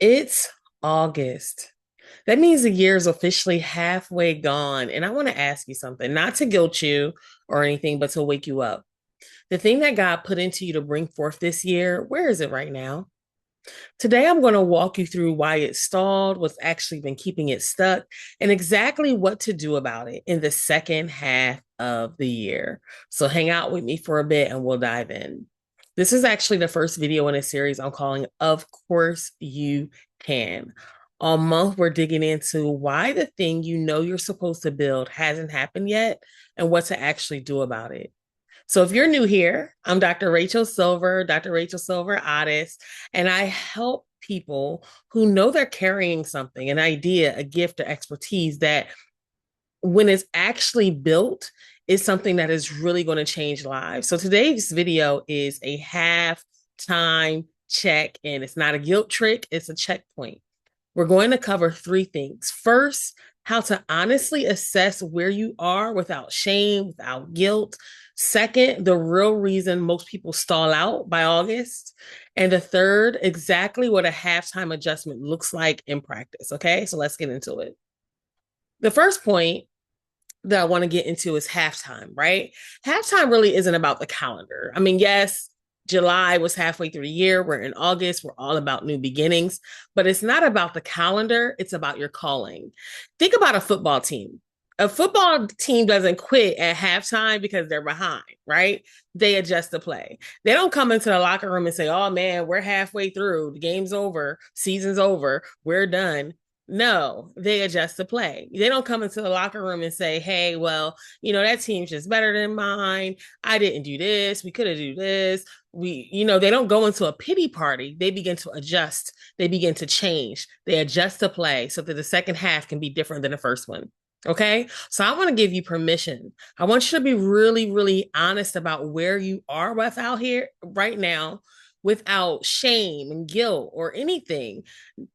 It's August. That means the year is officially halfway gone. And I want to ask you something, not to guilt you or anything, but to wake you up. The thing that God put into you to bring forth this year, where is it right now? Today, I'm going to walk you through why it stalled, what's actually been keeping it stuck, and exactly what to do about it in the second half of the year. So hang out with me for a bit and we'll dive in. This is actually the first video in a series I'm calling Of Course You Can. All month, we're digging into why the thing you know you're supposed to build hasn't happened yet and what to actually do about it. So if you're new here, I'm Dr. Rachel Silver Otis, and I help people who know they're carrying something, an idea, a gift, or expertise that when it's actually built is something that is really going to change lives. So today's video is a halftime check, and it's not a guilt trick, it's a checkpoint. We're going to cover three things. First, how to honestly assess where you are without shame, without guilt. Second, the real reason most people stall out by August. And the third, exactly what a halftime adjustment looks like in practice. Okay, so let's get into it. The first point that I want to get into is halftime, right? Halftime really isn't about the calendar. I mean, yes, July was halfway through the year. We're in August. We're all about new beginnings, but it's not about the calendar. It's about your calling. Think about a football team. A football team doesn't quit at halftime because they're behind, right? They adjust the play. They don't come into the locker room and say, oh man, we're halfway through. The game's over. Season's over. We're done. No, they adjust the play. They don't come into the locker room and say, hey, well, that team's just better than mine. I didn't do this. We could have do this. They don't go into a pity party. They begin to adjust. They begin to change. They adjust the play so that the second half can be different than the first one. Okay. So I want to give you permission. I want you to be really, really honest about where you are with out here right now without shame and guilt or anything.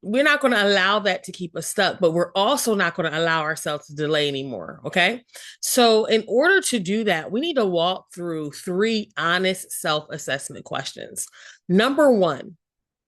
We're not going to allow that to keep us stuck, but we're also not going to allow ourselves to delay anymore. Okay. So, in order to do that, we need to walk through three honest self assessment questions. Number one,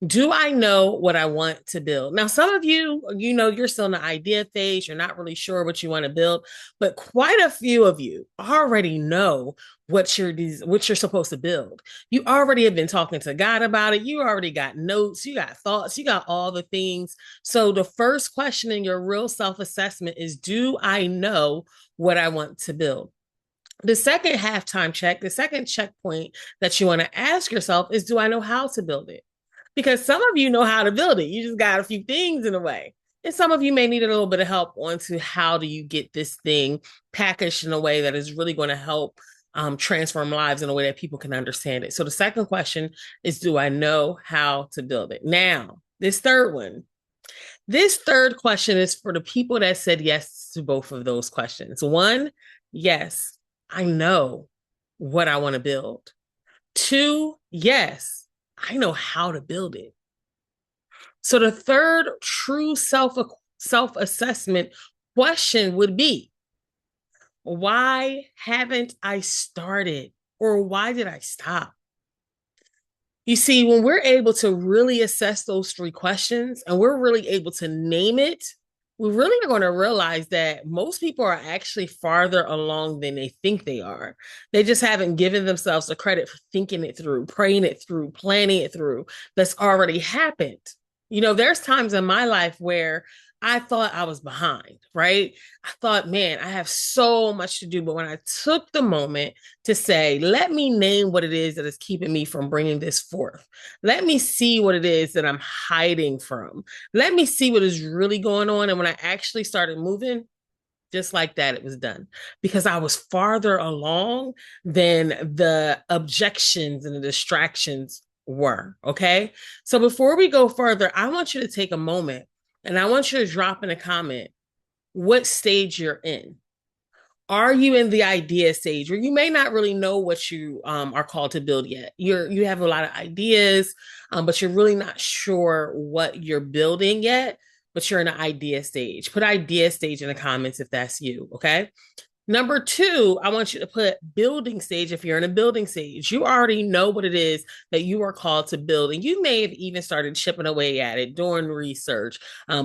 do I know what I want to build? Now, some of you, you're still in the idea phase. You're not really sure what you want to build, but quite a few of you already know what you're supposed to build. You already have been talking to God about it. You already got notes, you got thoughts, you got all the things. So the first question in your real self-assessment is, do I know what I want to build? The second halftime check, the second checkpoint that you want to ask yourself is, do I know how to build it? Because some of you know how to build it. You just got a few things in the way. And some of you may need a little bit of help onto how do you get this thing packaged in a way that is really going to help transform lives in a way that people can understand it. So the second question is, do I know how to build it? Now, this third question is for the people that said yes to both of those questions. One, yes, I know what I want to build. Two, yes, I know how to build it. So the third true self-assessment question would be, why haven't I started? Or why did I stop? You see, when we're able to really assess those three questions and we're really able to name it, we really are going to realize that most people are actually farther along than they think they are. They just haven't given themselves the credit for thinking it through, praying it through, planning it through. That's already happened. There's times in my life where I thought I was behind, right? I thought, man, I have so much to do. But when I took the moment to say, let me name what it is that is keeping me from bringing this forth, let me see what it is that I'm hiding from, let me see what is really going on. And when I actually started moving, just like that, it was done because I was farther along than the objections and the distractions were. Okay. So before we go further, I want you to take a moment and I want you to drop in a comment what stage you're in. Are you in the idea stage where you may not really know what you are called to build yet? You have a lot of ideas, but you're really not sure what you're building yet, but you're in the idea stage. Put idea stage in the comments if that's you, okay? Number two, I want you to put building stage. If you're in a building stage, you already know what it is that you are called to build. And you may have even started chipping away at it, doing research,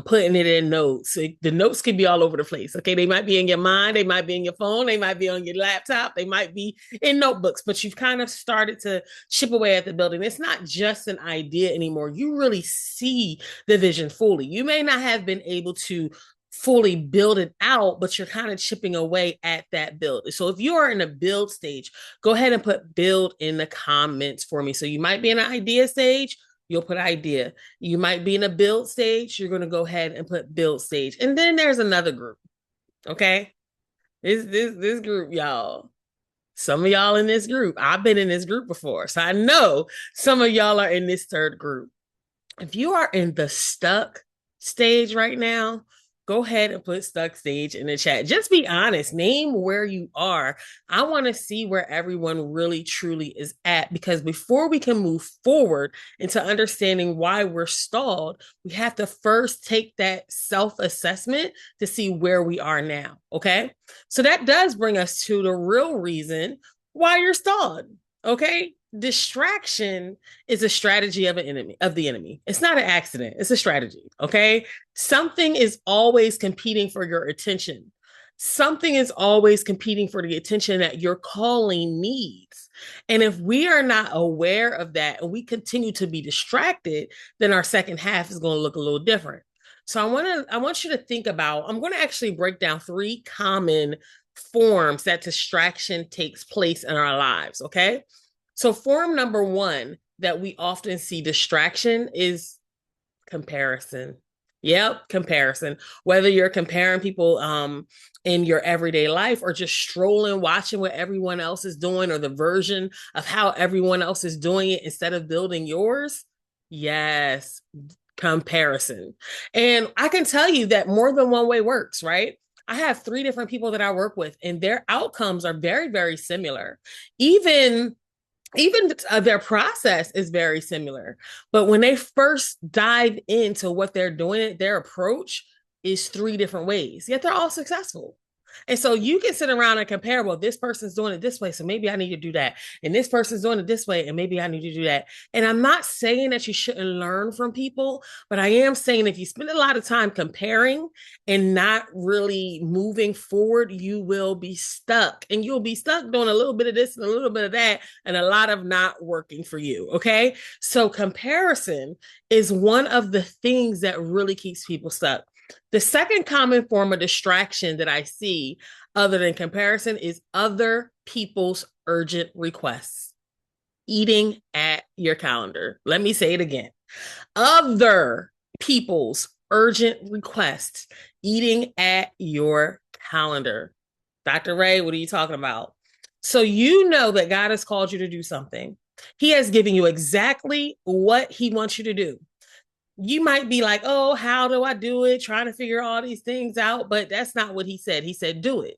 putting it in notes. The notes could be all over the place. Okay. They might be in your mind. They might be in your phone. They might be on your laptop. They might be in notebooks, but you've kind of started to chip away at the building. It's not just an idea anymore. You really see the vision fully. You may not have been able to fully build it out, but you're kind of chipping away at that build. So if you are in a build stage, go ahead and put build in the comments for me. So you might be in an idea stage, you'll put idea. You might be in a build stage, you're going to go ahead and put build stage. And then there's another group. Okay. This group, y'all. Some of y'all in this group, I've been in this group before. So I know some of y'all are in this third group. If you are in the stuck stage right now, go ahead and put stuck stage in the chat. Just be honest. Name where you are. I want to see where everyone really truly is at, because before we can move forward into understanding why we're stalled, we have to first take that self-assessment to see where we are now. Okay. So that does bring us to the real reason why you're stalled. Okay. Distraction is a strategy of the enemy. It's not an accident. It's a strategy. Okay. Something is always competing for your attention. Something is always competing for the attention that your calling needs. And if we are not aware of that and we continue to be distracted, then our second half is going to look a little different. So I want you to think about, I'm going to actually break down 3 common forms that distraction takes place in our lives. Okay. So form number 1 that we often see distraction is comparison. Yep, comparison. Whether you're comparing people in your everyday life or just strolling, watching what everyone else is doing or the version of how everyone else is doing it instead of building yours. Yes, comparison. And I can tell you that more than one way works, right? I have 3 different people that I work with, and their outcomes are very, very similar. Even their process is very similar. But when they first dive into what they're doing, their approach is 3 different ways, yet they're all successful. And so you can sit around and compare, well, this person's doing it this way, so maybe I need to do that. And this person's doing it this way, and maybe I need to do that. And I'm not saying that you shouldn't learn from people, but I am saying if you spend a lot of time comparing and not really moving forward, you will be stuck. And you'll be stuck doing a little bit of this and a little bit of that, and a lot of not working for you. Okay. So comparison is one of the things that really keeps people stuck. The second common form of distraction that I see, other than comparison, is other people's urgent requests eating at your calendar. Let me say it again. Other people's urgent requests eating at your calendar. Dr. Ray, what are you talking about? So you know that God has called you to do something. He has given you exactly what he wants you to do. You might be like, oh, how do I do it? Trying to figure all these things out. But that's not what he said. He said, do it.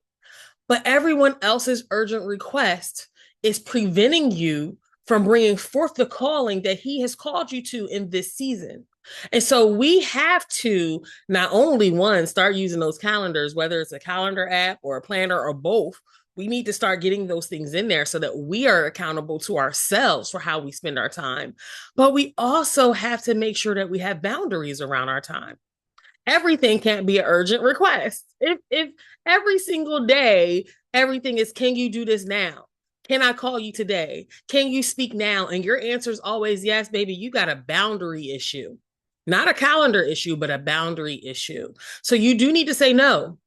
But everyone else's urgent request is preventing you from bringing forth the calling that he has called you to in this season. And so we have to not only, one, start using those calendars, whether it's a calendar app or a planner or both. We need to start getting those things in there so that we are accountable to ourselves for how we spend our time. But we also have to make sure that we have boundaries around our time. Everything can't be an urgent request. If every single day, everything is, can you do this now? Can I call you today? Can you speak now? And your answer is always yes, baby. You got a boundary issue, not a calendar issue, but a boundary issue. So you do need to say no.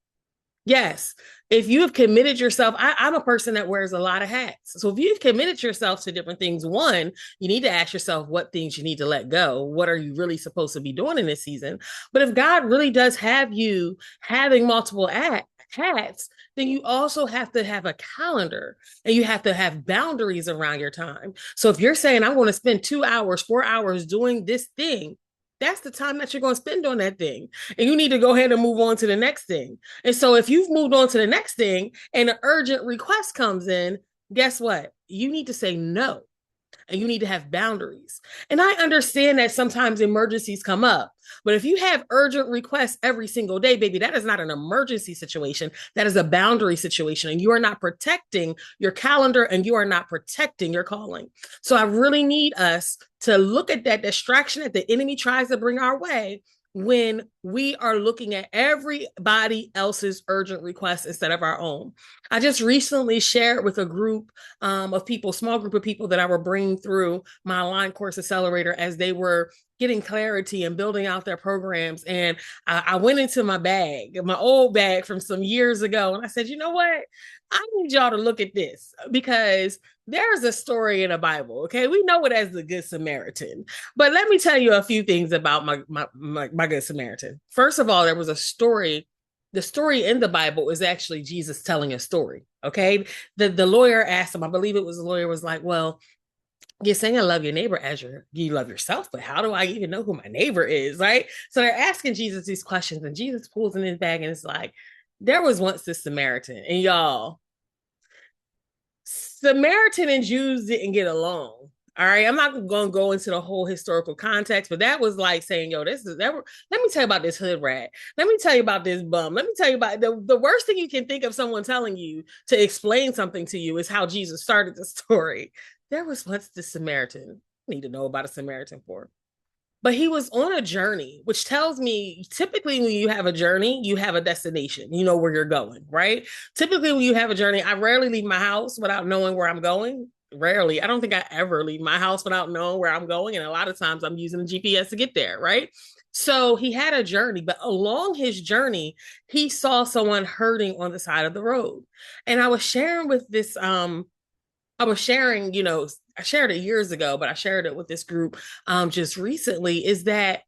Yes. If you have committed yourself, I'm a person that wears a lot of hats. So if you've committed yourself to different things, one, you need to ask yourself what things you need to let go. What are you really supposed to be doing in this season? But if God really does have you having multiple hats, then you also have to have a calendar and you have to have boundaries around your time. So if you're saying, I'm going to spend 2 hours, 4 hours doing this thing, that's the time that you're going to spend on that thing. And you need to go ahead and move on to the next thing. And so if you've moved on to the next thing and an urgent request comes in, guess what? You need to say no. and you need to have boundaries. And I understand that sometimes emergencies come up. But if you have urgent requests every single day, baby, that is not an emergency situation. That is a boundary situation. And you are not protecting your calendar and you are not protecting your calling. So I really need us to look at that distraction that the enemy tries to bring our way when we are looking at everybody else's urgent requests instead of our own. I just recently shared with a group of people, small group of people that I were bringing through my Align Course Accelerator as they were getting clarity and building out their programs. And I went into my bag, my old bag from some years ago, and I said, you know what? I need y'all to look at this because there's a story in the Bible. Okay, we know it as the Good Samaritan, but let me tell you a few things about my Good Samaritan. First of all, there was a story. The story in the Bible is actually Jesus telling a story. Okay, the lawyer asked him. I believe it was the lawyer was like, "Well, you're saying I love your neighbor as you love yourself, but how do I even know who my neighbor is?" Right? So they're asking Jesus these questions, and Jesus pulls in his bag and it's like, there was once this Samaritan, and y'all, Samaritan and Jews didn't get along. All right, I'm not going to go into the whole historical context, but that was like saying, "Yo, this is that." Let me tell you about this hood rat. Let me tell you about this bum. Let me tell you about the worst thing you can think of someone telling you to explain something to you is how Jesus started the story. There was once this Samaritan. I need to know about a Samaritan for. But he was on a journey, which tells me typically when you have a journey, you have a destination. You know where you're going, right? Typically, when you have a journey, I rarely leave my house without knowing where I'm going. Rarely. I don't think I ever leave my house without knowing where I'm going. And a lot of times I'm using the GPS to get there, right? So he had a journey, but along his journey, he saw someone hurting on the side of the road. And I was sharing with this I was sharing, I shared it years ago, but I shared it with this group just recently, is that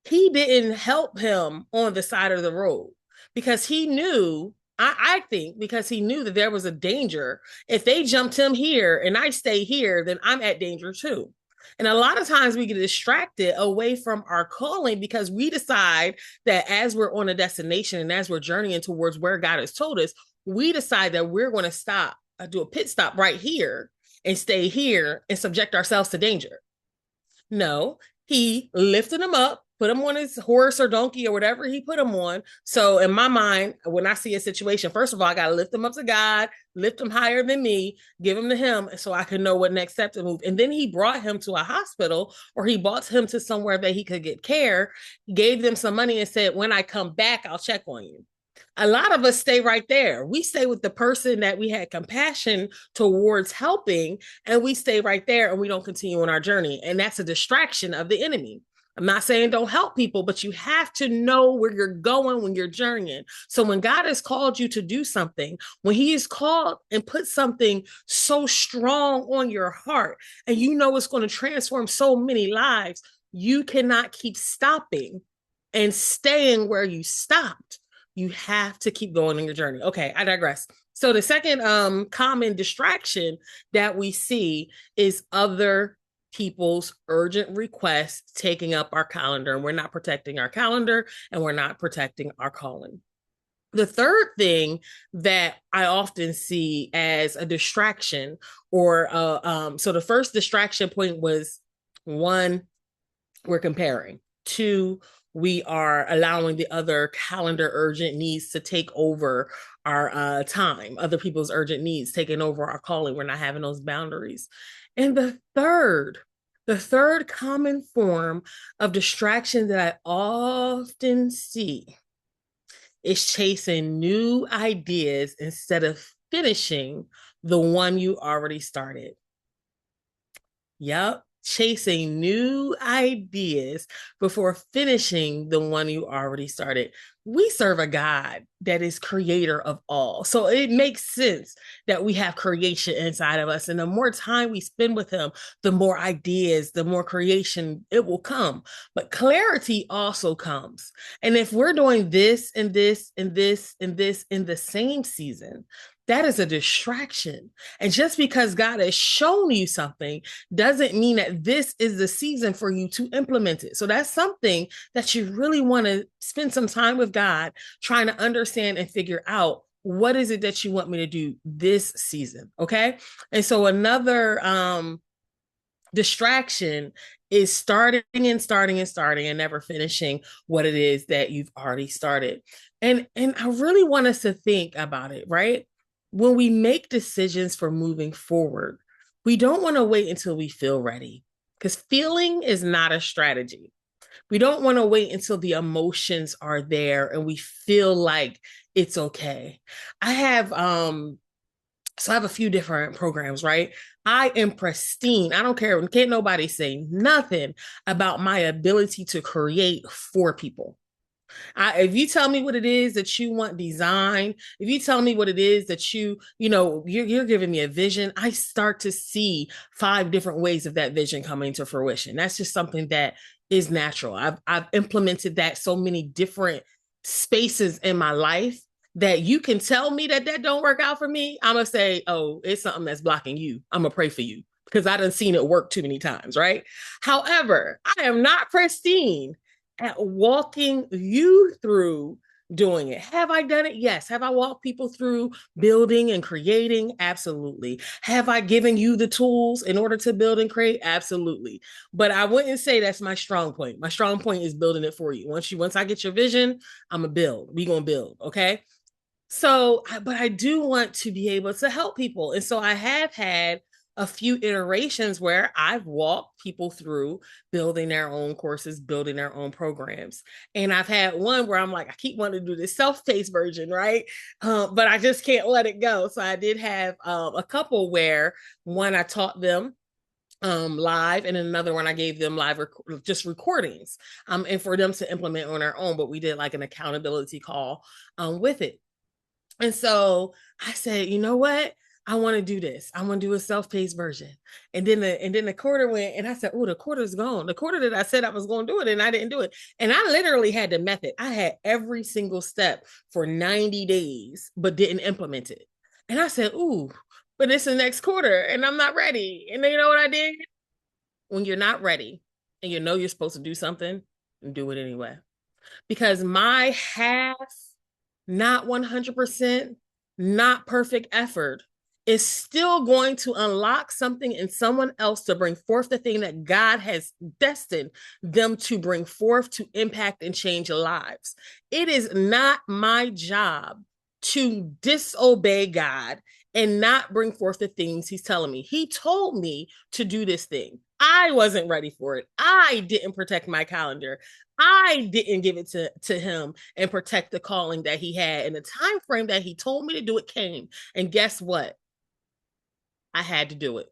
he didn't help him on the side of the road because he knew, I think, because he knew that there was a danger. If they jumped him here and I stay here, then I'm at danger too. And a lot of times we get distracted away from our calling because we decide that as we're on a destination and as we're journeying towards where God has told us, we decide that we're going to stop, do a pit stop right here and stay here and subject ourselves to danger. No, he lifted him up, put him on his horse or donkey or whatever he put him on. So in my mind, when I see a situation, first of all, I got to lift him up to God, lift him higher than me, give him to him so I can know what next step to move. And then he brought him to a hospital or he brought him to somewhere that he could get care, gave them some money and said, when I come back, I'll check on you. A lot of us stay right there. We stay with the person that we had compassion towards helping, and we stay right there and we don't continue on our journey. And that's a distraction of the enemy. I'm not saying don't help people, but you have to know where you're going when you're journeying. So when God has called you to do something, when he is called and put something so strong on your heart, and you know it's going to transform so many lives, you cannot keep stopping and staying where you stopped. You have to keep going on your journey. Okay, I digress. So the second common distraction that we see is other people's urgent requests taking up our calendar, and we're not protecting our calendar and we're not protecting our calling. The third thing that I often see as a distraction, or so the first distraction point was, one, we're comparing. Two, we are allowing the other calendar urgent needs to take over our time, other people's urgent needs taking over our calling. We're not having those boundaries. And the third common form of distraction that I often see is chasing new ideas instead of finishing the one you already started. Yep. Chasing new ideas before finishing the one you already started. We serve a God that is creator of all. So it makes sense that we have creation inside of us. And the more time we spend with him, the more ideas, the more creation it will come. But clarity also comes. And if we're doing this and this and this and this in the same season, that is a distraction. And just because God has shown you something doesn't mean that this is the season for you to implement it. So that's something that you really want to spend some time with God, trying to understand and figure out, what is it that you want me to do this season? Okay. And so another Distraction is starting and never finishing what it is that you've already started. And I really want us to think about it, right? When we make decisions for moving forward, we don't want to wait until we feel ready, because feeling is not a strategy. We don't want to wait until the emotions are there and we feel like it's okay. I have so I have a few different programs, right? I am pristine. I don't care. Can't nobody say nothing about my ability to create for people. If you tell me what it is that you want design, if you tell me what it is that you're giving me a vision, I start to see 5 different ways of that vision coming to fruition. That's just something that is natural. I've implemented that so many different spaces in my life that you can tell me that that don't work out for me. I'm gonna say, oh, it's something that's blocking you. I'm gonna pray for you because I done seen it work too many times, right? However, I am not pristine at walking you through doing it. Have I done it? Yes. Have I walked people through building and creating? Absolutely. Have I given you the tools in order to build and create? Absolutely. But I wouldn't say that's my strong point. My strong point is building it for you. Once I get your vision, I'm gonna build. We gonna build. Okay. So, but I do want to be able to help people. And so I have had a few iterations where I've walked people through building their own courses, building their own programs. And I've had one where I'm like, I keep wanting to do this self-paced version, right? But I just can't let it go. So I did have a couple where one I taught them live, and another one I gave them live just recordings and for them to implement on their own. But we did like an accountability call with it. And so I said, you know what? I want to do this. I want to do a self-paced version. And then the quarter went, and I said, oh, the quarter's gone. The quarter that I said I was going to do it, and I didn't do it. And I literally had the method. I had every single step for 90 days, but didn't implement it. And I said, ooh, but it's the next quarter, and I'm not ready. And then you know what I did? When you're not ready and you know you're supposed to do something, do it anyway. Because my half, not 100%, not perfect effort is still going to unlock something in someone else to bring forth the thing that God has destined them to bring forth to impact and change lives. It is not my job to disobey God and not bring forth the things he's telling me. He told me to do this thing. I wasn't ready for it. I didn't protect my calendar. I didn't give it to him and protect the calling that he had. And the time frame that he told me to do it came. And guess what? I had to do it.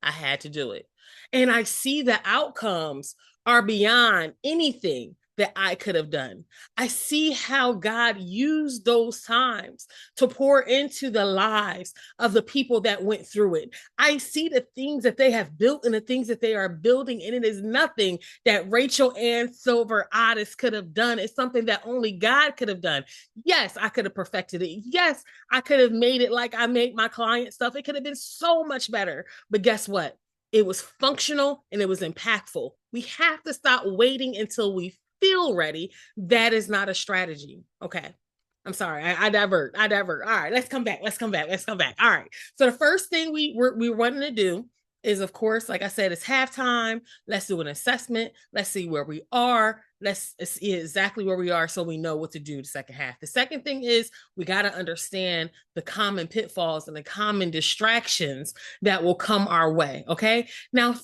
I had to do it. And I see the outcomes are beyond anything that I could have done. I see how God used those times to pour into the lives of the people that went through it. I see the things that they have built and the things that they are building, and it is nothing that Rachel Ann Silver Otis could have done. It's something that only God could have done. Yes, I could have perfected it. Yes, I could have made it like I make my client stuff. It could have been so much better. But guess what? It was functional and it was impactful. We have to stop waiting until we feel ready. That is not a strategy. Okay. I'm sorry. I divert. I divert. All right. Let's come back. Let's come back. Let's come back. All right. So the first thing we're wanting to do is, of course, like I said, it's halftime. Let's do an assessment. Let's see where we are. Let's see exactly where we are so we know what to do the second half. The second thing is we got to understand the common pitfalls and the common distractions that will come our way. Okay. Now,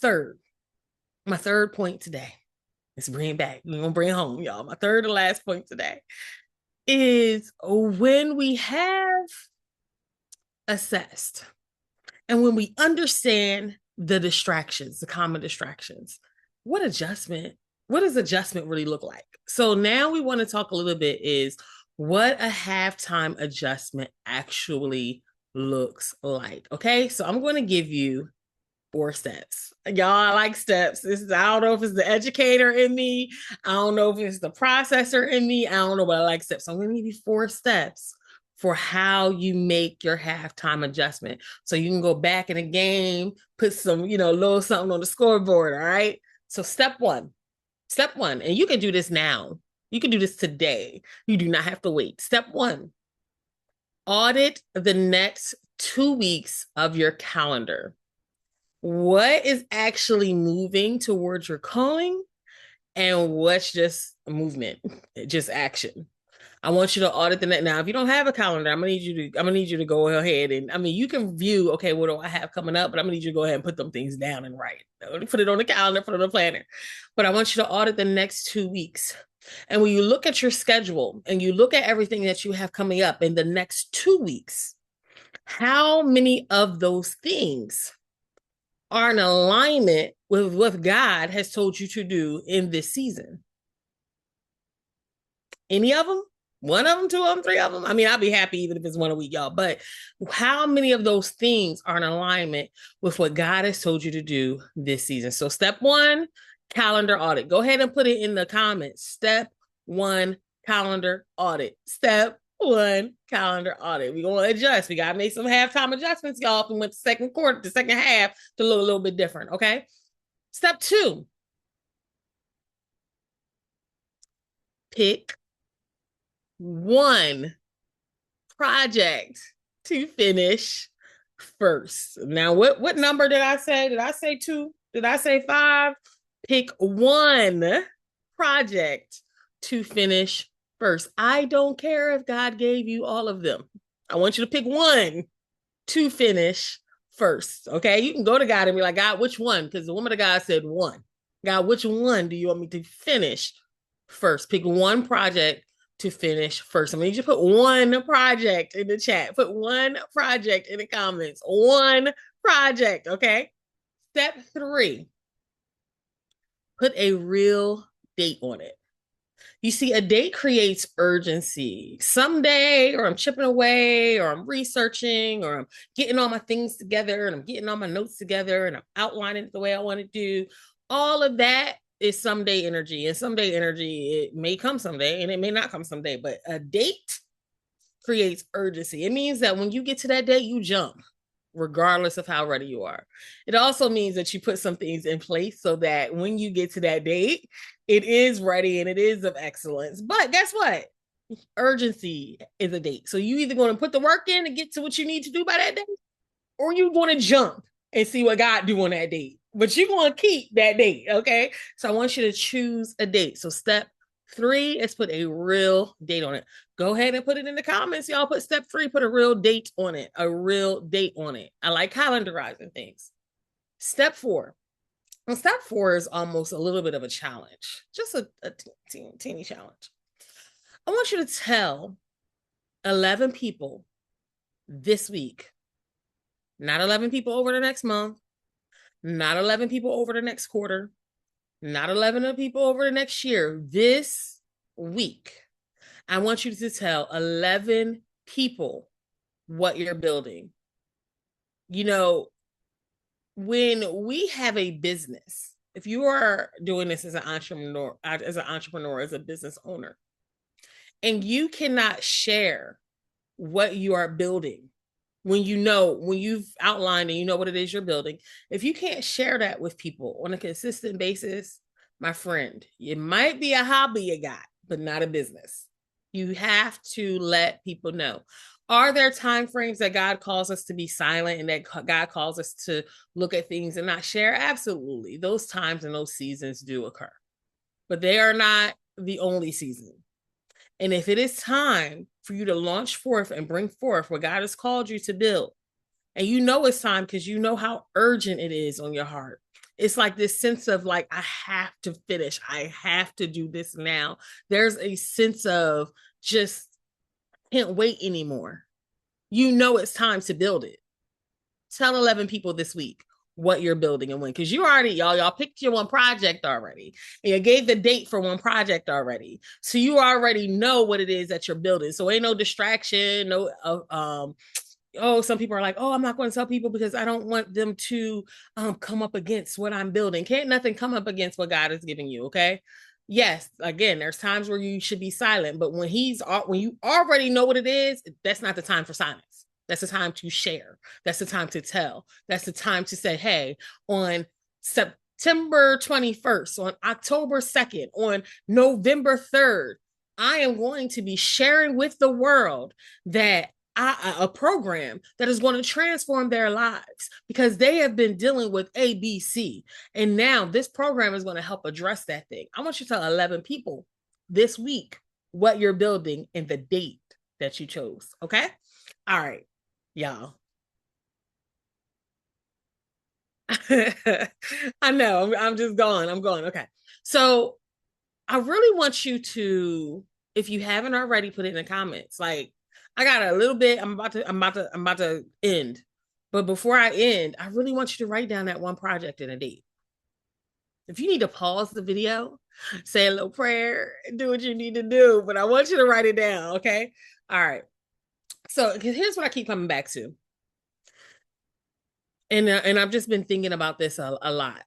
my third point today, let's bring it back. We're going to bring it home, y'all. My third and last point today is when we have assessed and when we understand the distractions, the common distractions, what does adjustment really look like? So now we want to talk a little bit is what a halftime adjustment actually looks like. Okay. So I'm going to give you 4 steps. Y'all, I like steps. I don't know if it's the educator in me. I don't know if it's the processor in me. I don't know, but I like steps. So I'm going to give you 4 steps for how you make your halftime adjustment. So you can go back in the game, put some, little something on the scoreboard. All right. So step one, and you can do this now. You can do this today. You do not have to wait. Step 1, audit the next 2 weeks of your calendar. What is actually moving towards your calling and what's just movement, just action. I want you to audit the net. Now, if you don't have a calendar, I'm gonna need you to go ahead and I mean you can view, okay, what do I have coming up? But I'm gonna need you to go ahead and put them things down and write. Put it on the calendar, put it on the planner. But I want you to audit the next 2 weeks. And when you look at your schedule and you look at everything that you have coming up in the next 2 weeks, how many of those things are in alignment with what God has told you to do in this season? Any of them? One of them, two of them, three of them? I mean, I'll be happy even if it's one a week, y'all. But how many of those things are in alignment with what God has told you to do this season? So, step one, calendar audit. Go ahead and put it in the comments. Step one, calendar audit. Step one, calendar audit. We're going to adjust. We got to make some halftime adjustments, y'all. From the second quarter, the second half to look a little bit different, okay? Step two, pick one project to finish first. Now, what number did I say? Did I say 2? Did I say 5? Pick one project to finish first. I don't care if God gave you all of them. I want you to pick one to finish first. Okay. You can go to God and be like, God, which one? Because the woman of God said one. God, which one do you want me to finish first? Pick one project to finish first. I mean, you just put one project in the chat. Put one project in the comments. One project. Okay. Step 3, put a real date on it. You see, a date creates urgency. Someday, or I'm chipping away, or I'm researching, or I'm getting all my things together, and I'm getting all my notes together, and I'm outlining it the way I want to do. All of that is someday energy. And someday energy, it may come someday, and it may not come someday. But a date creates urgency. It means that when you get to that date, you jump, regardless of how ready you are. It also means that you put some things in place so that when you get to that date, it is ready and it is of excellence. But guess what? Urgency is a date. So you either going to put the work in to get to what you need to do by that date, or you're going to jump and see what God do on that date. But you're going to keep that date, okay? So I want you to choose a date. So step 3 is put a real date on it. Go ahead and put it in the comments. Y'all put step 3, put a real date on it. A real date on it. I like calendarizing things. Step 4. Well, step 4 is almost a little bit of a challenge. Just a teeny challenge. I want you to tell 11 people this week, not 11 people over the next month, not 11 people over the next quarter, not 11 people over the next year. This week, I want you to tell 11 people what you're building. You know, when we have a business, if you are doing this as an entrepreneur, as a business owner, and you cannot share what you are building, when you've outlined and you know what it is you're building, if you can't share that with people on a consistent basis, my friend, it might be a hobby you got, but not a business. You have to let people know. Are there time frames that God calls us to be silent and that God calls us to look at things and not share? Absolutely. Those times and those seasons do occur, but they are not the only season. And if it is time for you to launch forth and bring forth what God has called you to build, and you know it's time because you know how urgent it is on your heart. It's like this sense of like, I have to finish. I have to do this now. There's a sense of just can't wait anymore. You know it's time to build it. Tell 11 people this week what you're building and when, because you already, y'all picked your one project already, and you gave the date for one project already. So you already know what it is that you're building. So ain't no distraction, no, some people are like, oh, I'm not going to tell people because I don't want them to come up against what I'm building. Can't nothing come up against what God is giving you, okay? Yes, again, there's times where you should be silent, but when you already know what it is, that's not the time for silence. That's the time to share. That's the time to tell. That's the time to say, hey, on September 21st, on October 2nd, on November 3rd, I am going to be sharing with the world that a program that is going to transform their lives because they have been dealing with ABC. And now this program is going to help address that thing. I want you to tell 11 people this week what you're building and the date that you chose. Okay. All right, y'all. I know. I'm just going. I'm going. Okay. So I really want you to, if you haven't already, put it in the comments. Like, I got a little bit. I'm about to end. But before I end, I really want you to write down that one project in a date. If you need to pause the video, say a little prayer, do what you need to do. But I want you to write it down. Okay. All right. So here's what I keep coming back to. And I've just been thinking about this a lot.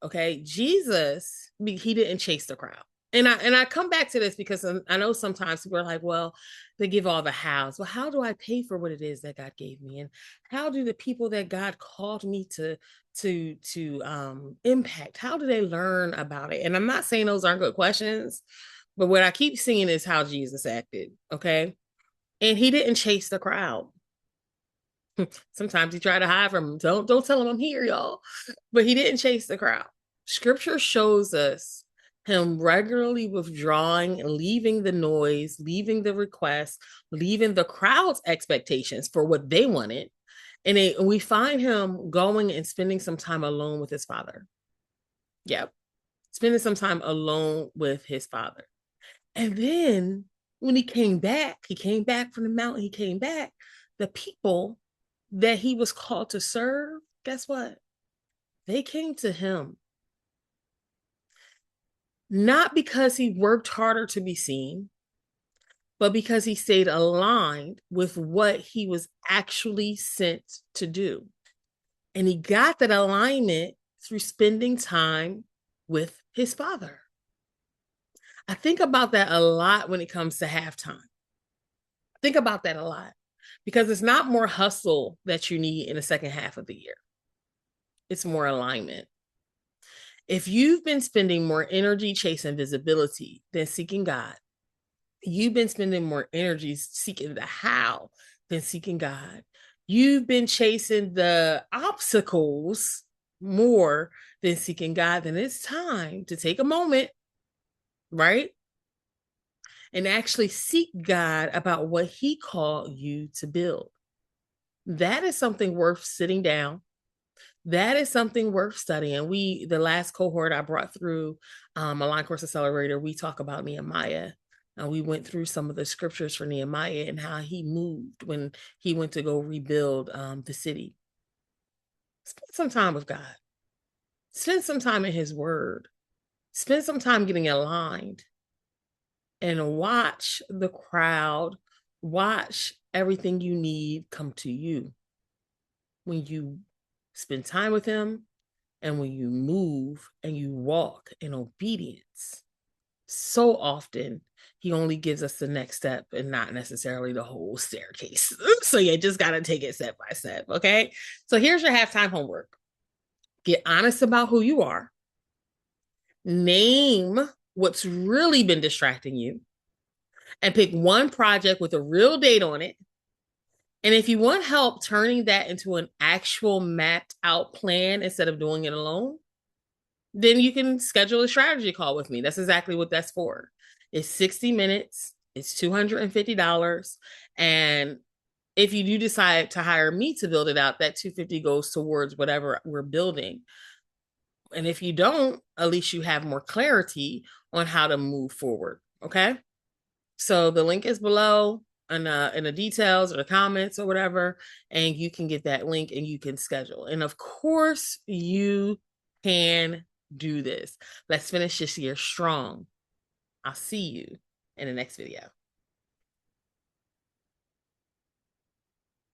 Okay, Jesus, he didn't chase the crowd, and I come back to this because I know sometimes people are like, well, they give all the hows. Well, how do I pay for what it is that God gave me, and how do the people that God called me to impact? How do they learn about it? And I'm not saying those aren't good questions, but what I keep seeing is how Jesus acted. Okay, and he didn't chase the crowd. Sometimes he tried to hide from him. Don't tell him I'm here, y'all. But he didn't chase the crowd. Scripture shows us him regularly withdrawing, leaving the noise, leaving the request, leaving the crowd's expectations for what they wanted. And we find him going and spending some time alone with his father. Yep. Spending some time alone with his father. And then when he came back from the mountain, he came back. The people that he was called to serve, guess what? They came to him. Not because he worked harder to be seen, but because he stayed aligned with what he was actually sent to do. And he got that alignment through spending time with his father. I think about that a lot when it comes to halftime. Think about that a lot because it's not more hustle that you need in the second half of the year. It's more alignment. If you've been spending more energy chasing visibility than seeking God, you've been spending more energy seeking the how than seeking God. You've been chasing the obstacles more than seeking God, then it's time to take a moment, right? And actually seek God about what he called you to build. That is something worth sitting down. That is something worth studying. The last cohort I brought through Align Course Accelerator, we talk about Nehemiah. We went through some of the scriptures for Nehemiah and how he moved when he went to go rebuild the city. Spend some time with God. Spend some time in his word. Spend some time getting aligned and watch the crowd, watch everything you need come to you when you spend time with him and when you move and you walk in obedience. So often he only gives us the next step and not necessarily the whole staircase. So you just got to take it step by step. Okay. So here's your halftime homework. Get honest about who you are. Name what's really been distracting you and pick one project with a real date on it. And if you want help turning that into an actual mapped out plan instead of doing it alone, then you can schedule a strategy call with me. That's exactly what that's for. It's 60 minutes, it's $250. And if you do decide to hire me to build it out, that $250 goes towards whatever we're building. And if you don't, at least you have more clarity on how to move forward. Okay. So the link is below in the details or the comments or whatever, and you can get that link and you can schedule. And of course, you can do this. Let's finish this year strong. I'll see you in the next video.